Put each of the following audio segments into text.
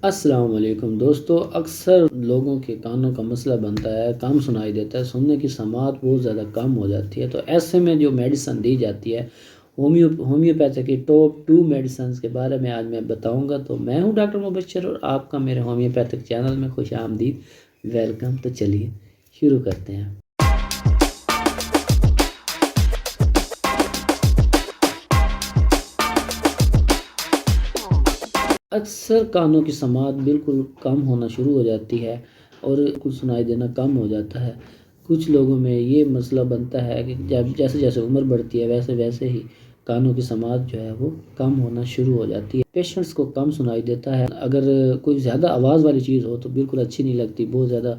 السلام علیکم دوستو، اکثر لوگوں کے کانوں کا مسئلہ بنتا ہے، کم سنائی دیتا ہے، سننے کی سماعت بہت زیادہ کم ہو جاتی ہے۔ تو ایسے میں جو میڈیسن دی جاتی ہے ہومیوپیتھی کی ٹاپ 2 میڈیسنز کے بارے میں آج میں بتاؤں گا۔ تو میں ہوں ڈاکٹر مبشر اور آپ کا میرے ہومیوپیتھک چینل میں خوش آمدید، ویلکم۔ تو چلیے شروع کرتے ہیں۔ اکثر کانوں کی سماعت بالکل کم ہونا شروع ہو جاتی ہے اور کچھ سنائی دینا کم ہو جاتا ہے۔ کچھ لوگوں میں یہ مسئلہ بنتا ہے کہ جیسے جیسے عمر بڑھتی ہے ویسے ویسے ہی کانوں کی سماعت جو ہے وہ کم ہونا شروع ہو جاتی ہے۔ پیشنٹس کو کم سنائی دیتا ہے۔ اگر کوئی زیادہ آواز والی چیز ہو تو بالکل اچھی نہیں لگتی، بہت زیادہ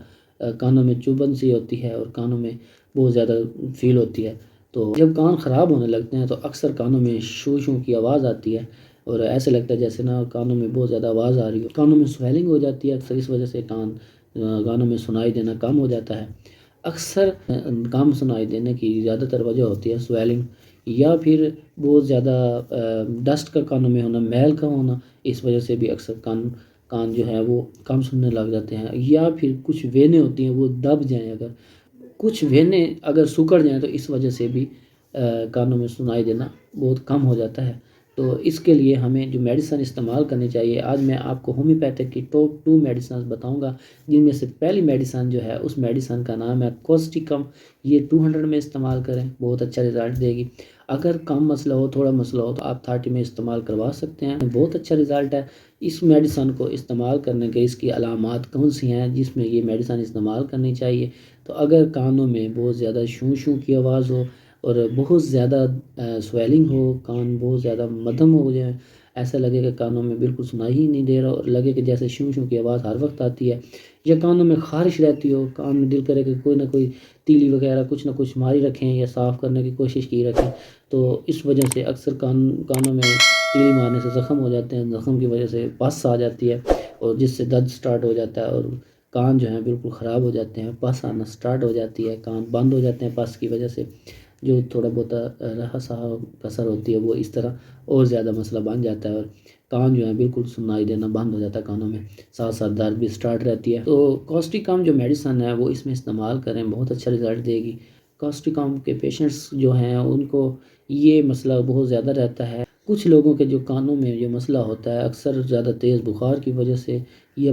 کانوں میں چبھن سی ہوتی ہے اور کانوں میں بہت زیادہ فیل ہوتی ہے۔ تو جب کان خراب ہونے لگتے ہیں تو اکثر کانوں میں شو شو کی آواز آتی ہے اور ایسے لگتا ہے جیسے نا کانوں میں بہت زیادہ آواز آ رہی ہو، کانوں میں سویلنگ ہو جاتی ہے اکثر، اس وجہ سے کانوں میں سنائی دینا کم ہو جاتا ہے۔ اکثر کم سنائی دینے کی زیادہ تر وجہ ہوتی ہے سویلنگ، یا پھر بہت زیادہ ڈسٹ کا کانوں میں ہونا، میل کا ہونا، اس وجہ سے بھی اکثر کان جو ہے وہ کم سننے لگ جاتے ہیں۔ یا پھر کچھ وینے ہوتی ہیں وہ دب جائیں، اگر کچھ وینے اگر سکڑ جائیں تو اس وجہ سے بھی کانوں میں سنائی دینا بہت کم ہو جاتا ہے۔ تو اس کے لیے ہمیں جو میڈیسن استعمال کرنی چاہیے، آج میں آپ کو ہومیوپیتھک کی ٹاپ 2 میڈیسنز بتاؤں گا، جن میں سے پہلی میڈیسن جو ہے اس میڈیسن کا نام ہے کوسٹیکم۔ یہ 200 میں استعمال کریں، بہت اچھا رزلٹ دے گی۔ اگر کم مسئلہ ہو، تھوڑا مسئلہ ہو تو آپ 30 میں استعمال کروا سکتے ہیں، بہت اچھا رزلٹ ہے۔ اس میڈیسن کو استعمال کرنے کے اس کی علامات کون سی ہیں جس میں یہ میڈیسن استعمال کرنی چاہیے؟ تو اگر کانوں میں بہت زیادہ شوں شوں کی آواز ہو اور بہت زیادہ سویلنگ ہو، کان بہت زیادہ مدھم ہو جائے، ایسا لگے کہ کانوں میں بالکل سنائی ہی نہیں دے رہا اور لگے کہ جیسے شوں شوں کی آواز ہر وقت آتی ہے، یا کانوں میں خارش رہتی ہو، کان میں دل کرے کہ کوئی نہ کوئی تیلی وغیرہ کچھ نہ کچھ ماری رکھیں یا صاف کرنے کی کوشش کی رکھیں، تو اس وجہ سے اکثر کانوں میں تیلی مارنے سے زخم ہو جاتے ہیں، زخم کی وجہ سے پس آ جاتی ہے اور جس سے درد سٹارٹ ہو جاتا ہے اور کان جو ہیں بالکل خراب ہو جاتے ہیں، پس آنا سٹارٹ ہو جاتی ہے، کان بند ہو جاتے ہیں پس کی وجہ سے، جو تھوڑا بہت رہا سہا کسر ہوتی ہے وہ اس طرح اور زیادہ مسئلہ بن جاتا ہے اور کان جو ہے بالکل سنائی دینا بند ہو جاتا ہے کانوں میں، ساتھ ساتھ درد بھی سٹارٹ رہتی ہے۔ تو کوسٹیکم جو میڈیسن ہے وہ اس میں استعمال کریں، بہت اچھا رزلٹ دے گی۔ کوسٹیکم کے پیشنٹس جو ہیں ان کو یہ مسئلہ بہت زیادہ رہتا ہے۔ کچھ لوگوں کے جو کانوں میں جو مسئلہ ہوتا ہے، اکثر زیادہ تیز بخار کی وجہ سے یا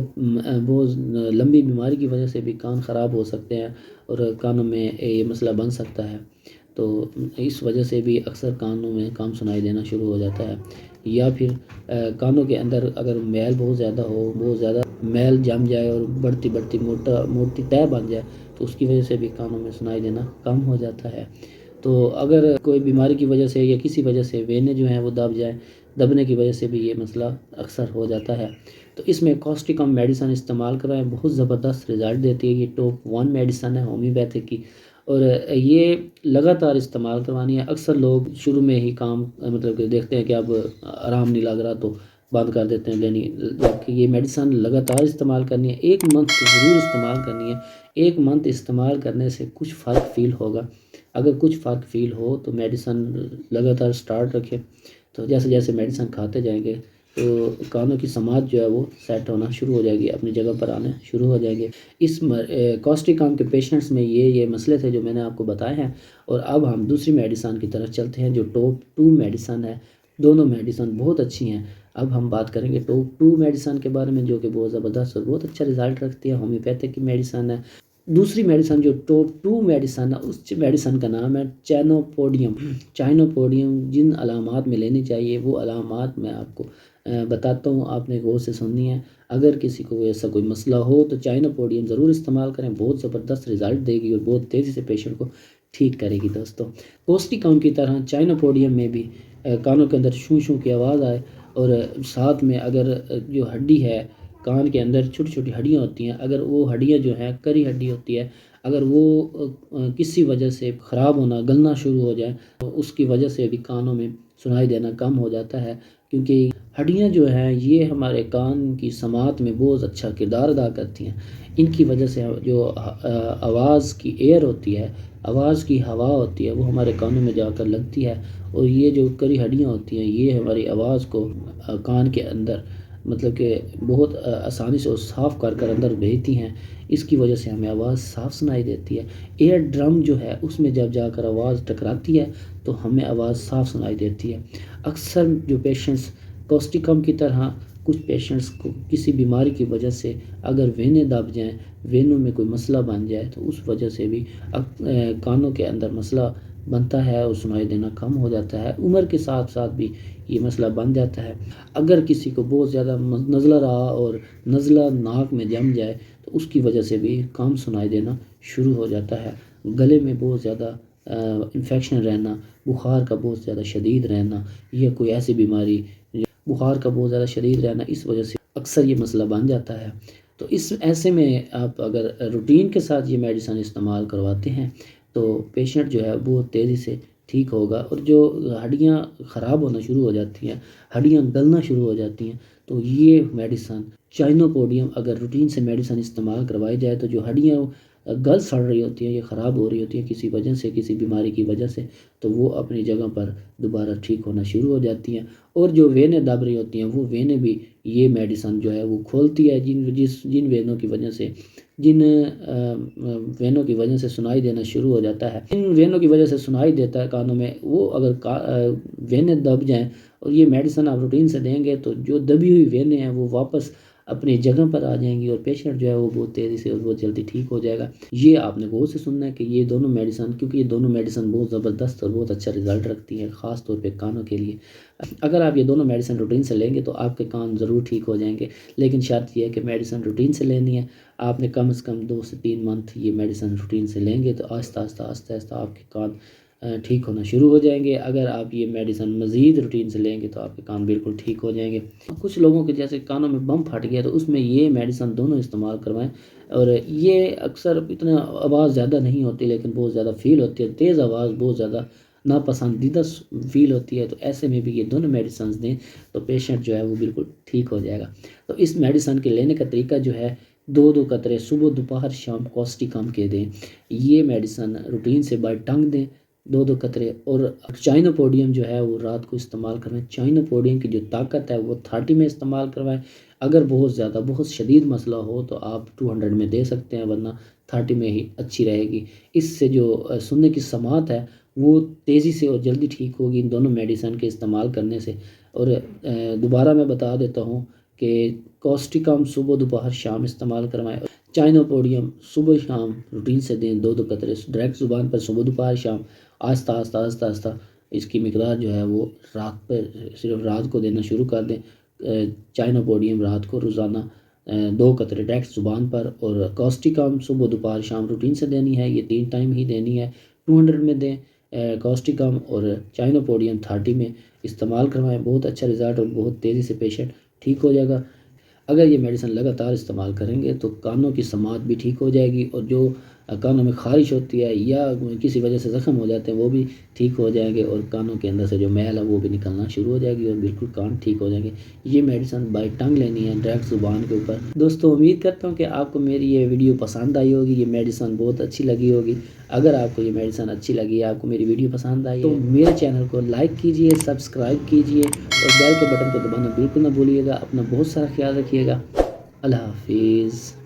بہت لمبی بیماری کی وجہ سے بھی کان خراب ہو سکتے ہیں اور کانوں میں یہ مسئلہ بن سکتا ہے، تو اس وجہ سے بھی اکثر کانوں میں کم سنائی دینا شروع ہو جاتا ہے۔ یا پھر کانوں کے اندر اگر میل بہت زیادہ ہو، بہت زیادہ میل جم جائے اور بڑھتی موٹی تہہ بن جائے تو اس کی وجہ سے بھی کانوں میں سنائی دینا کم ہو جاتا ہے۔ تو اگر کوئی بیماری کی وجہ سے یا کسی وجہ سے وینے جو ہیں وہ دب جائیں، دبنے کی وجہ سے بھی یہ مسئلہ اکثر ہو جاتا ہے، تو اس میں کوسٹیکم میڈیسن استعمال کرائیں، بہت زبردست رزلٹ دیتی ہے۔ یہ ٹاپ 1 میڈیسن ہے ہومیوپیتھک کی اور یہ لگاتار استعمال کروانی ہے۔ اکثر لوگ شروع میں ہی کام مطلب کہ دیکھتے ہیں کہ اب آرام نہیں لگ رہا تو بند کر دیتے ہیں لینی، جبکہ یہ میڈیسن لگاتار استعمال کرنی ہے، 1 منتھ ضرور استعمال کرنی ہے۔ 1 منتھ استعمال کرنے سے کچھ فرق فیل ہوگا، اگر کچھ فرق فیل ہو تو میڈیسن لگاتار سٹارٹ رکھیں، تو جیسے جیسے میڈیسن کھاتے جائیں گے تو کانوں کی سماعت جو ہے وہ سیٹ ہونا شروع ہو جائے گی، اپنی جگہ پر آنے شروع ہو جائے گی۔ اس کوسٹیکم کے پیشنٹس میں یہ مسئلے تھے جو میں نے آپ کو بتائے ہیں، اور اب ہم دوسری میڈیسن کی طرف چلتے ہیں جو ٹاپ 2 میڈیسن ہے۔ دونوں میڈیسن بہت اچھی ہیں۔ اب ہم بات کریں گے ٹاپ 2 میڈیسن کے بارے میں، جو کہ بہت زبردست اور بہت اچھا رزلٹ رکھتی ہے، ہومیوپیتھک کی میڈیسن ہے۔ دوسری میڈیسن جو ٹاپ 2 میڈیسن ہے اس میڈیسن کا نام ہے چائنوپوڈیم۔ چائنوپوڈیم جن علامات میں لینی چاہیے وہ علامات میں آپ کو بتاتا ہوں، آپ نے غور سے سننی ہے۔ اگر کسی کو ایسا کوئی مسئلہ ہو تو چائنوپوڈیم ضرور استعمال کریں، بہت زبردست رزلٹ دے گی اور بہت تیزی سے پیشنٹ کو ٹھیک کرے گی۔ دوستوں، کوسٹیکم کی طرح چائنوپوڈیم میں بھی کانوں کے اندر شوں شوں کی آواز آئے اور ساتھ میں اگر جو ہڈی ہے کان کے اندر، چھوٹی چھوٹی ہڈیاں ہوتی ہیں، اگر وہ ہڈیاں جو ہیں کری ہڈی ہوتی ہے، اگر وہ کسی وجہ سے خراب ہونا، گلنا شروع ہو جائے تو اس کی وجہ سے بھی کانوں میں سنائی دینا کم ہو جاتا ہے، کیونکہ ہڈیاں جو ہیں یہ ہمارے کان کی سماعت میں بہت اچھا کردار ادا کرتی ہیں۔ ان کی وجہ سے جو آواز کی ایئر ہوتی ہے، آواز کی ہوا ہوتی ہے، وہ ہمارے کانوں میں جا کر لگتی ہے، اور یہ جو کری ہڈیاں ہوتی ہیں یہ ہماری آواز کو کان کے اندر مطلب کہ بہت آسانی سے صاف کر کر اندر بھیجتی ہیں، اس کی وجہ سے ہمیں آواز صاف سنائی دیتی ہے۔ ایئر ڈرم جو ہے اس میں جب جا کر آواز ٹکراتی ہے تو ہمیں آواز صاف سنائی دیتی ہے۔ اکثر جو پیشنٹس کوسٹیکم کی طرح کچھ پیشنٹس کو کسی بیماری کی وجہ سے اگر وینے دب جائیں، وینوں میں کوئی مسئلہ بن جائے تو اس وجہ سے بھی کانوں کے اندر مسئلہ بنتا ہے اور سنائی دینا کم ہو جاتا ہے۔ عمر کے ساتھ ساتھ بھی یہ مسئلہ بن جاتا ہے۔ اگر کسی کو بہت زیادہ نزلہ رہا اور نزلہ ناک میں جم جائے تو اس کی وجہ سے بھی کم سنائی دینا شروع ہو جاتا ہے۔ گلے میں بہت زیادہ انفیکشن رہنا، بخار کا بہت زیادہ شدید رہنا، یا کوئی ایسی بیماری بخار کا بہت زیادہ شدید رہنا، اس وجہ سے اکثر یہ مسئلہ بن جاتا ہے۔ تو اس ایسے میں آپ اگر روٹین کے ساتھ یہ میڈیسن استعمال کرواتے ہیں تو پیشنٹ جو ہے بہت تیزی سے ٹھیک ہوگا، اور جو ہڈیاں خراب ہونا شروع ہو جاتی ہیں، ہڈیاں گلنا شروع ہو جاتی ہیں، تو یہ میڈیسن چائنوپوڈیم اگر روٹین سے میڈیسن استعمال کروائی جائے تو جو ہڈیاں گل سڑ رہی ہوتی ہیں، یہ خراب ہو رہی ہوتی ہیں کسی وجہ سے، کسی بیماری کی وجہ سے، تو وہ اپنی جگہ پر دوبارہ ٹھیک ہونا شروع ہو جاتی ہیں۔ اور جو وینے دب رہی ہوتی ہیں وہ وینے بھی یہ میڈیسن جو ہے وہ کھولتی ہے، جن وینوں کی وجہ سے وینوں کی وجہ سے سنائی دینا شروع ہو جاتا ہے، جن وینوں کی وجہ سے سنائی دیتا ہے کانوں میں، وہ اگر وینے دب جائیں اور یہ میڈیسن آپ روٹین سے دیں گے تو جو دبی ہوئی وینے ہیں وہ واپس اپنی جگہ پر آ جائیں گی اور پیشنٹ جو ہے وہ بہت تیزی سے اور بہت جلدی ٹھیک ہو جائے گا۔ یہ آپ نے غور سے سننا ہے کہ یہ دونوں میڈیسن، کیونکہ یہ دونوں میڈیسن بہت زبردست اور بہت اچھا رزلٹ رکھتی ہیں، خاص طور پہ کانوں کے لیے۔ اگر آپ یہ دونوں میڈیسن روٹین سے لیں گے تو آپ کے کان ضرور ٹھیک ہو جائیں گے، لیکن شرط یہ ہے کہ میڈیسن روٹین سے لینی ہے۔ آپ نے کم از کم 2 سے 3 منتھ یہ میڈیسن روٹین سے لیں گے تو آہستہ آہستہ آپ کے کان ٹھیک ہونا شروع ہو جائیں گے۔ اگر آپ یہ میڈیسن مزید روٹین سے لیں گے تو آپ کے کان بالکل ٹھیک ہو جائیں گے۔ کچھ لوگوں کے جیسے کانوں میں بم پھٹ گیا تو اس میں یہ میڈیسن دونوں استعمال کروائیں، اور یہ اکثر اتنا آواز زیادہ نہیں ہوتی لیکن بہت زیادہ فیل ہوتی ہے، تیز آواز بہت زیادہ ناپسندیدہ فیل ہوتی ہے، تو ایسے میں بھی یہ دونوں میڈیسنز دیں تو پیشنٹ جو ہے وہ بالکل ٹھیک ہو جائے گا۔ تو اس میڈیسن کے لینے کا طریقہ جو ہے 2 قطرے صبح دوپہر شام کوسٹیکم کے دیں۔ یہ میڈیسن روٹین سے بائی ٹنگ دیں 2 قطرے، اور چائنوپوڈیم جو ہے وہ رات کو استعمال کروائیں۔ چائنوپوڈیم کی جو طاقت ہے وہ 30 میں استعمال کروائیں۔ اگر بہت شدید مسئلہ ہو تو آپ 200 میں دے سکتے ہیں، ورنہ 30 میں ہی اچھی رہے گی۔ اس سے جو سننے کی سماعت ہے وہ تیزی سے اور جلدی ٹھیک ہوگی ان دونوں میڈیسن کے استعمال کرنے سے۔ اور دوبارہ میں بتا دیتا ہوں کہ کوسٹیکم صبح دوپہر شام استعمال کروائیں، چائنوپوڈیم صبح شام روٹین سے دیں 2 قطرے ڈائریکٹ زبان پر صبح دوپہر شام، آہستہ آہستہ اس کی مقدار جو ہے وہ صرف رات کو دینا شروع کر دیں۔ چائنوپوڈیم رات کو روزانہ 2 قطرے ڈائریکٹ زبان پر، اور کوسٹیکم صبح دوپہر شام روٹین سے دینی ہے، یہ 3 ٹائم ہی دینی ہے۔ 200 میں دیں کوسٹیکم، اور چائنوپوڈیم 30 میں استعمال کروائیں۔ بہت اچھا رزلٹ اور بہت تیزی سے پیشنٹ ٹھیک ہو جائے گا۔ اگر یہ میڈیسن لگاتار استعمال کریں گے تو کانوں کی سماعت بھی ٹھیک ہو جائے گی، اور جو کانوں میں خارش ہوتی ہے یا کسی وجہ سے زخم ہو جاتے ہیں وہ بھی ٹھیک ہو جائیں گے، اور کانوں کے اندر سے جو میل ہے وہ بھی نکلنا شروع ہو جائے گی اور بالکل کان ٹھیک ہو جائیں گے۔ یہ میڈیسن بائی ٹنگ لینی ہے ڈائریکٹ زبان کے اوپر۔ دوستو امید کرتا ہوں کہ آپ کو میری یہ ویڈیو پسند آئی ہوگی، یہ میڈیسن بہت اچھی لگی ہوگی۔ اگر آپ کو یہ میڈیسن اچھی لگی، آپ کو میری ویڈیو پسند آئی تو میرے چینل کو لائک کیجئے، سبسکرائب کیجئے، اور بیل کے بٹن کو دبانا بالکل نہ بھولیے گا۔ اپنا بہت سارا خیال رکھیے گا۔ اللہ حافظ۔